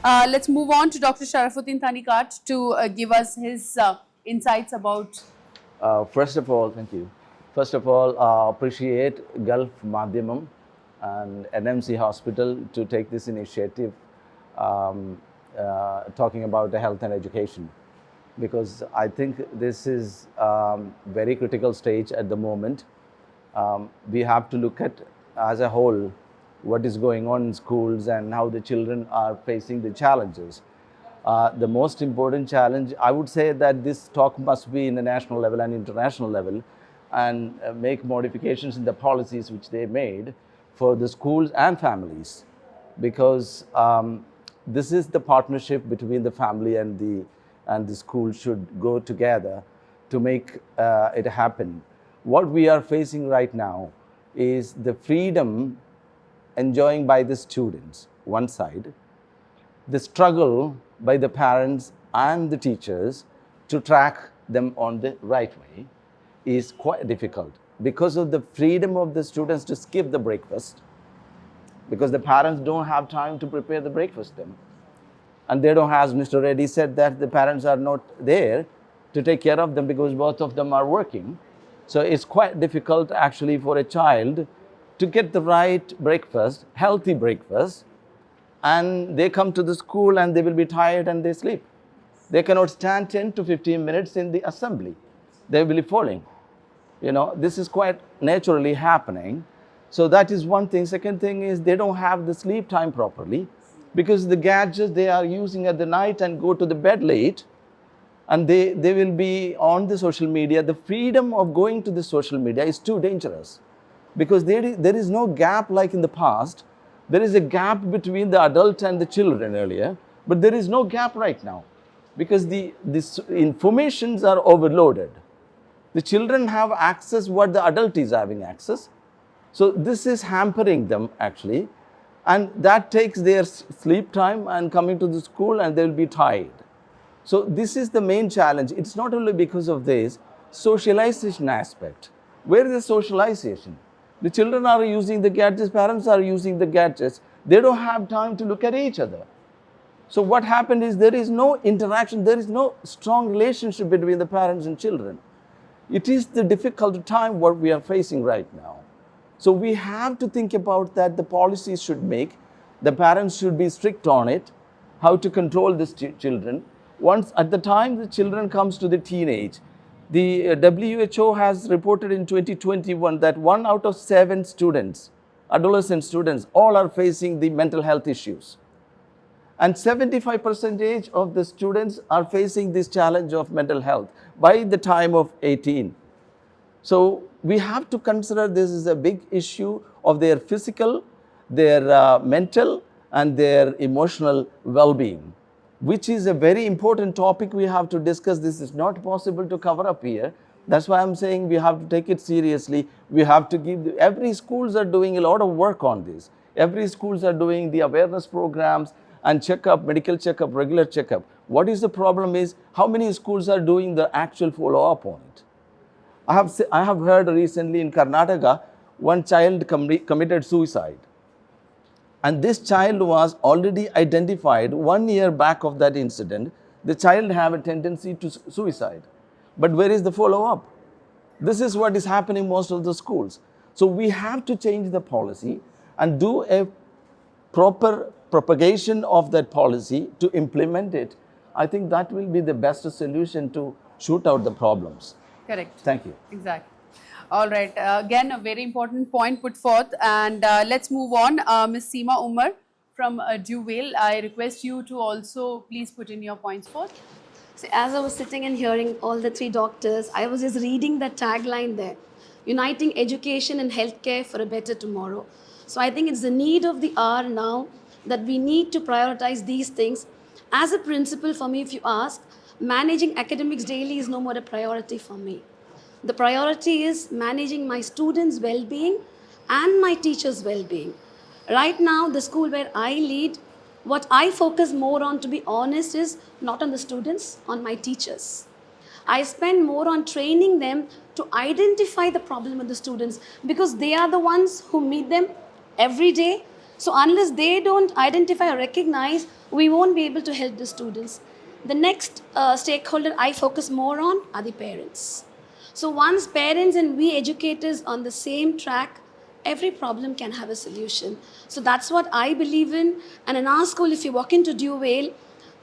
Let's move on to Dr. Sharafuddin Thanikat to give us his insights about. First of all, thank you. First of all, appreciate Gulf Madhyamam and NMC Hospital to take this initiative talking about the health and education, because I think this is very critical stage at the moment. We have to look at as a whole what is going on in schools and how the children are facing the challenges. The most important challenge, I would say that this talk must be in the national level and international level, and make modifications in the policies which they made for the schools and families, because this is the partnership between the family and the school should go together to make it happen. What we are facing right now is the freedom enjoying by the students, one side, the struggle by the parents and the teachers to track them on the right way is quite difficult because of the freedom of the students to skip the breakfast, because the parents don't have time to prepare the breakfast them. And they don't, as Mr. Reddy said, that the parents are not there to take care of them because both of them are working. So it's quite difficult actually for a child to get the right breakfast, healthy breakfast, and they come to the school and they will be tired and they sleep. They cannot stand 10 to 15 minutes in the assembly. They will be falling. You know, this is quite naturally happening. So that is one thing. Second thing is they don't have the sleep time properly, because the gadgets they are using at the night and go to the bed late, and they will be on the social media. The freedom of going to the social media is too dangerous, because there is no gap like in the past. There is a gap between the adult and the children earlier, but there is no gap right now, because the informations are overloaded. The children have access what the adult is having access. So this is hampering them actually, and that takes their sleep time and coming to the school and they will be tired. So this is the main challenge. It's not only because of this socialization aspect. Where is the socialization? The children are using the gadgets, parents are using the gadgets. They don't have time to look at each other. So what happened is there is no interaction, there is no strong relationship between the parents and children. It is the difficult time what we are facing right now. So we have to think about that the policies should make, the parents should be strict on it, how to control the children. Once at the time the children comes to the teenage, the WHO has reported in 2021 that 1 out of 7 students, adolescent students, all are facing the mental health issues. And 75% of the students are facing this challenge of mental health by the time of 18. So we have to consider this is a big issue of their physical, their mental, and their emotional well-being, which is a very important topic we have to discuss. This is not possible to cover up here. That's why I'm saying we have to take it seriously. We have to give, every schools are doing a lot of work on this. Every schools are doing the awareness programs and checkup, medical checkup, regular checkup. What is the problem is how many schools are doing the actual follow-up on it. I have heard recently in Karnataka, one child committed suicide. And this child was already identified 1 year back of that incident. The child have a tendency to suicide. But where is the follow-up? This is what is happening most of the schools. So we have to change the policy and do a proper propagation of that policy to implement it. I think that will be the best solution to shoot out the problems. Correct. Thank you. Exactly. All right. Again, a very important point put forth. And let's move on. Ms. Seema Umar from Duvale, I request you to also please put in your points forth. So as I was sitting and hearing all the 3 doctors, I was just reading that tagline there, uniting education and healthcare for a better tomorrow. So I think it's the need of the hour now that we need to prioritize these things. As a principal, for me, if you ask, managing academics daily is no more a priority for me. The priority is managing my students' well-being and my teachers' well-being. Right now, the school where I lead, what I focus more on, to be honest, is not on the students, on my teachers. I spend more on training them to identify the problem with the students, because they are the ones who meet them every day. So unless they don't identify or recognize, we won't be able to help the students. The next stakeholder I focus more on are the parents. So once parents and we educators on the same track, every problem can have a solution. So that's what I believe in. And in our school, if you walk into Dewvale,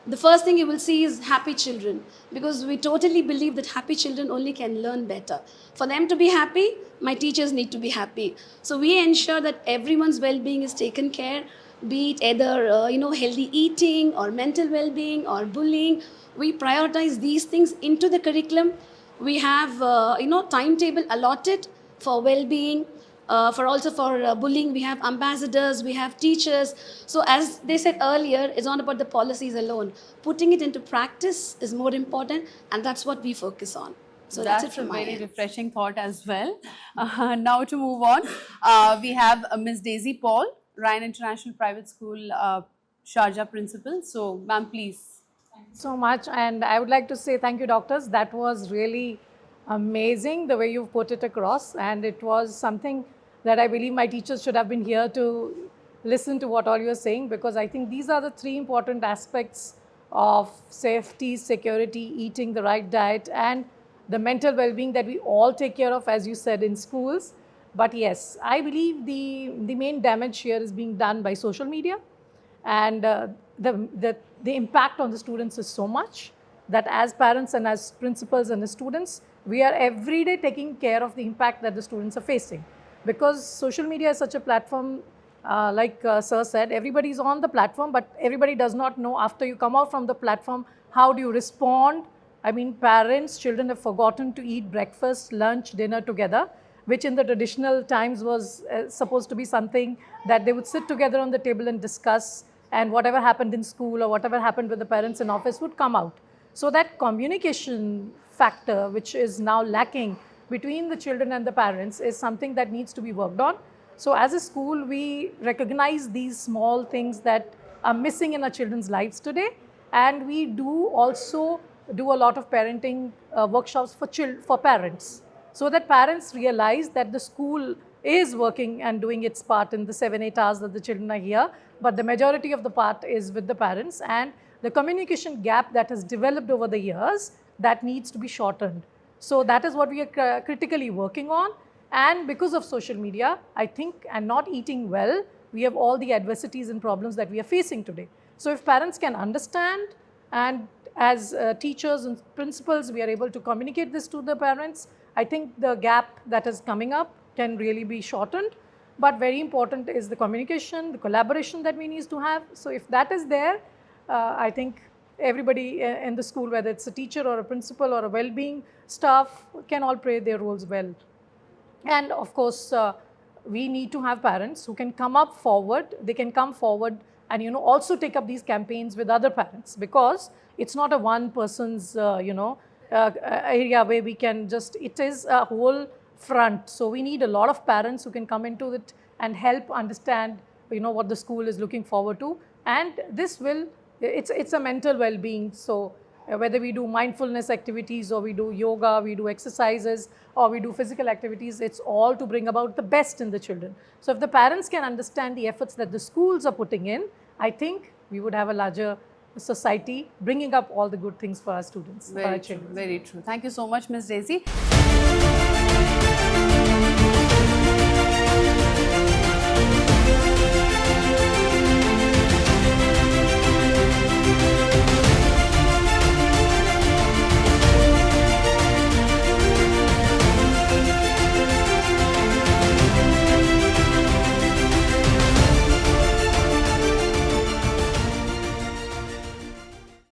the first thing you will see is happy children, because we totally believe that happy children only can learn better. For them to be happy, my teachers need to be happy. So we ensure that everyone's well-being is taken care, be it either healthy eating or mental well-being or bullying. We prioritize these things into the curriculum. We have timetable allotted for well-being, for bullying. We have ambassadors, we have teachers. So as they said earlier, it's not about the policies alone. Putting it into practice is more important, and that's what we focus on. So that's it from my a very end. refreshing thought as well. Now to move on, we have Ms. Daisy Paul, Ryan International Private School, Sharjah Principal. So, ma'am, please. So much, and I would like to say thank you, doctors. That was really amazing the way you've put it across, and it was something that I believe my teachers should have been here to listen to what all you're saying, because I think these are the three important aspects of safety, security, eating the right diet, and the mental well-being that we all take care of, as you said, in schools. But yes, I believe the main damage here is being done by social media, and the impact on the students is so much that as parents and as principals and as students, we are every day taking care of the impact that the students are facing. Because social media is such a platform, like Sir said, everybody is on the platform, but everybody does not know after you come out from the platform, how do you respond? I mean, parents, children have forgotten to eat breakfast, lunch, dinner together, which in the traditional times was supposed to be something that they would sit together on the table and discuss, and whatever happened in school or whatever happened with the parents in office would come out. So that communication factor, which is now lacking between the children and the parents, is something that needs to be worked on. So as a school, we recognize these small things that are missing in our children's lives today, and we do also do a lot of parenting workshops for parents, so that parents realize that the school is working and doing its part in the 7-8 hours that the children are here, but the majority of the part is with the parents, and the communication gap that has developed over the years, that needs to be shortened. So that is what we are critically working on. And because of social media, I think, and not eating well, we have all the adversities and problems that we are facing today. So if parents can understand, and as teachers and principals, we are able to communicate this to the parents, I think the gap that is coming up can really be shortened. But very important is the communication, the collaboration that we need to have. So if that is there, I think everybody in the school, whether it's a teacher or a principal or a well-being staff, can all play their roles well. And of course, we need to have parents who can come up forward. They can come forward and also take up these campaigns with other parents, because it's not a one person's area where we can just, it is a whole front. So we need a lot of parents who can come into it and help understand what the school is looking forward to. And this will, it's a mental well-being. So whether we do mindfulness activities, or we do yoga, we do exercises, or we do physical activities, it's all to bring about the best in the children. So if the parents can understand the efforts that the schools are putting in, I think we would have a larger society bringing up all the good things for our students, for our children. Very true. Thank you so much, Ms. Daisy.